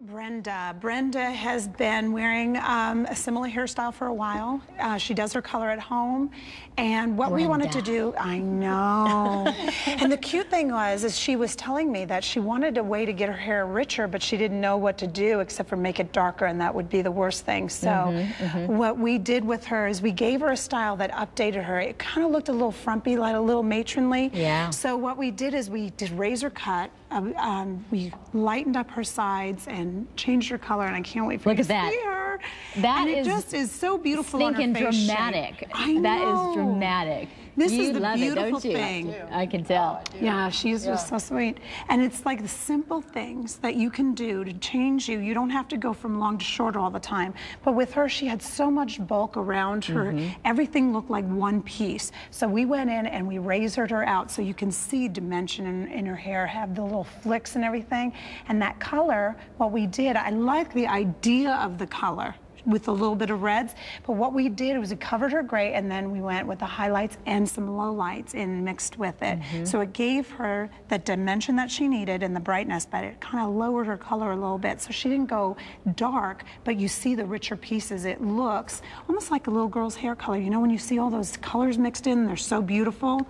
Brenda has been wearing a similar hairstyle for a while. She does her color at home, and what we wanted to do, I know. And the cute thing was, is she was telling me that she wanted a way to get her hair richer, but she didn't know what to do except for make it darker, and that would be the worst thing. So what we did with her is we gave her a style that updated her. It kind of looked a little frumpy, like a little matronly. Yeah. So what we did is we did razor cut. We lightened up her sides and changed her color, and I can't wait for you to see her. That is, it just is so beautiful on her face dramatic. Shape. I know. That is dramatic. This you is the love beautiful it, don't you? thing. I can tell. Yeah, she's just so sweet. And it's like the simple things that you can do to change you. You don't have to go from long to short all the time. But with her, she had so much bulk around her. Everything looked like one piece. So we went in and we razored her out so you can see dimension in her hair, have the little flicks and everything. And that color, what we did, I like the idea of the color with a little bit of reds, but what we did was we covered her gray, and then we went with the highlights and some lowlights in mixed with it. So it gave her the dimension that she needed and the brightness, but it kind of lowered her color a little bit. So she didn't go dark, but you see the richer pieces. It looks almost like a little girl's hair color. You know, when you see all those colors mixed in, they're so beautiful.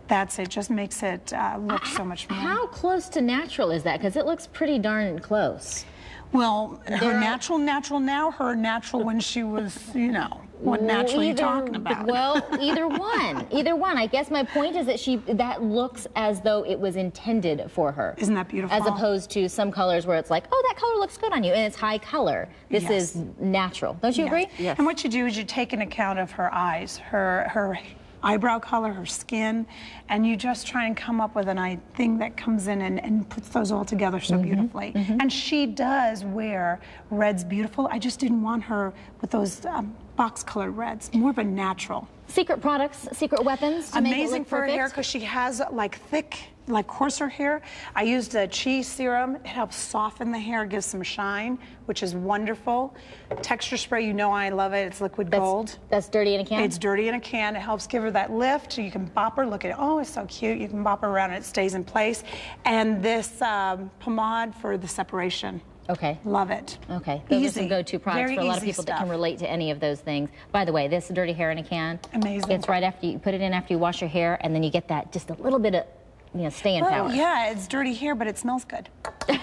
That's it, just makes it look so much more. How close to natural is that? Because it looks pretty darn close. Well, her natural now, her natural when she was, you know, what natural are you talking about? Well, either one. Either one. I guess my point is that that looks as though it was intended for her. Isn't that beautiful? As opposed to some colors where it's like, oh, that color looks good on you, and it's high color. This is natural. Don't you agree? Yes. And what you do is you take an account of her eyes, her eyebrow color, her skin, and you just try and come up with a thing that comes in and puts those all together so beautifully. And she does wear reds beautiful. I just didn't want her with those box colored reds, more of a natural. Secret products, secret weapons to make it look for her hair because she has like thick, like coarser hair. I used a cheese serum. It helps soften the hair, gives some shine, which is wonderful. Texture spray, you know I love it. It's liquid gold. That's dirty in a can? It's dirty in a can. It helps give her that lift. You can bop her. Look at it. Oh, it's so cute. You can bop her around and it stays in place. And this pomade for the separation. Okay. Love it. Okay. Those are some go-to products for a lot of people that can relate to any of those things. By the way, this dirty hair in a can. Amazing. It's right after you put it in after you wash your hair, and then you get that just a little bit of, you know, staying power. Yeah, it's dirty hair, but it smells good.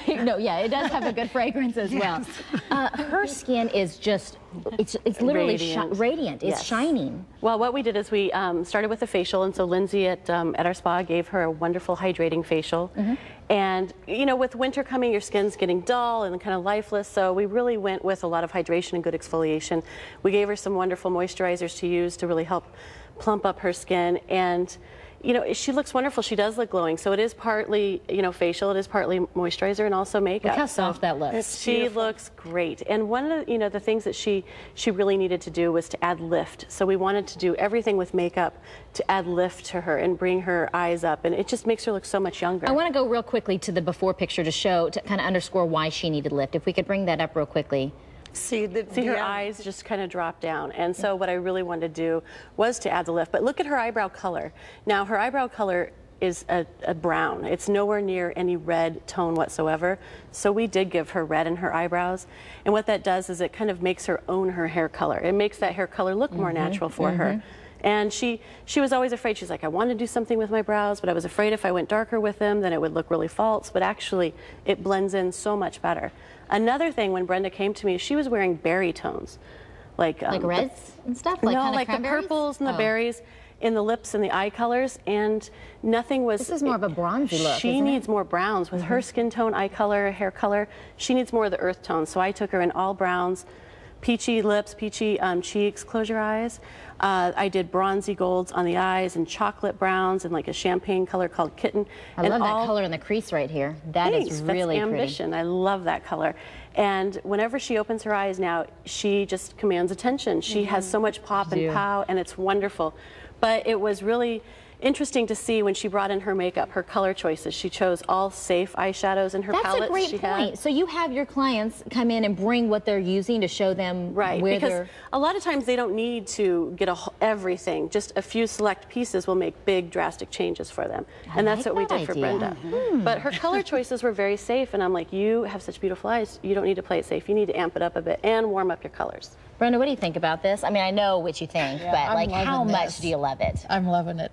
No, yeah, it does have a good fragrance as well. Her skin is just, it's literally radiant. It's shining. Well, what we did is we started with a facial, and so Lindsay at our spa gave her a wonderful hydrating facial. And, you know, with winter coming, your skin's getting dull and kind of lifeless, so we really went with a lot of hydration and good exfoliation. We gave her some wonderful moisturizers to use to really help plump up her skin, and you know, she looks wonderful. She does look glowing. So it is partly, you know, facial. It is partly moisturizer and also makeup. Look how soft that looks. She looks great. And one of the, you know, the things that she really needed to do was to add lift. So we wanted to do everything with makeup to add lift to her and bring her eyes up. And it just makes her look so much younger. I want to go real quickly to the before picture to kind of underscore why she needed lift. If we could bring that up real quickly. See her eyes just kind of drop down, and so what I really wanted to do was to add the lift. But look at her eyebrow color. Now her eyebrow color is a brown. It's nowhere near any red tone whatsoever. So we did give her red in her eyebrows, and what that does is it kind of makes her own her hair color. It makes that hair color look more natural for her. And she was always afraid. She's like, I want to do something with my brows, but I was afraid if I went darker with them, then it would look really false. But actually, it blends in so much better. Another thing, when Brenda came to me, she was wearing berry tones, like reds and stuff. No, like the purples and the berries in the lips and the eye colors, and nothing was. This is more of a bronzy look. She needs more browns with her skin tone, eye color, hair color. She needs more of the earth tone. So I took her in all browns. Peachy lips, peachy cheeks, close your eyes. I did bronzy golds on the eyes and chocolate browns and like a champagne color called Kitten. I love that color in the crease right here. That is really pretty. That's ambition. I love that color. And whenever she opens her eyes now, she just commands attention. She has so much pop and pow, and it's wonderful. But it was really, interesting to see when she brought in her makeup, her color choices. She chose all safe eyeshadows in her palettes. That's a great point. So you have your clients come in and bring what they're using to show them where because they're... a lot of times they don't need to get everything. Just a few select pieces will make big drastic changes for them. And that's what we did for Brenda. But her color choices were very safe, and I'm like, you have such beautiful eyes. You don't need to play it safe. You need to amp it up a bit and warm up your colors. Brenda, what do you think about this? I mean, I know what you think, but like, how much do you love it? I'm loving it.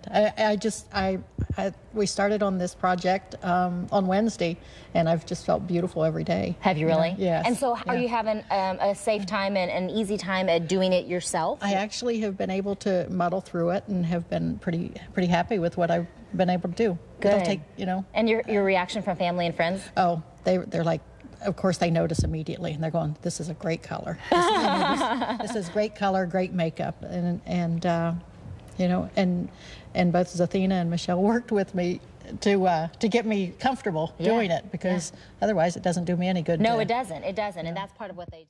We started on this project on Wednesday, and I've just felt beautiful every day. Have you really? Yes. And so are you having a safe time and an easy time at doing it yourself? I actually have been able to muddle through it and have been pretty happy with what I've been able to do. Good. It'll take, And your reaction from family and friends? Oh, they're like, of course they notice immediately, and they're going, "This is a great color. This is great color, great makeup," and both Zethina and Michelle worked with me to get me comfortable doing it, because otherwise it doesn't do me any good. No, it doesn't. It doesn't, and that's part of what they do.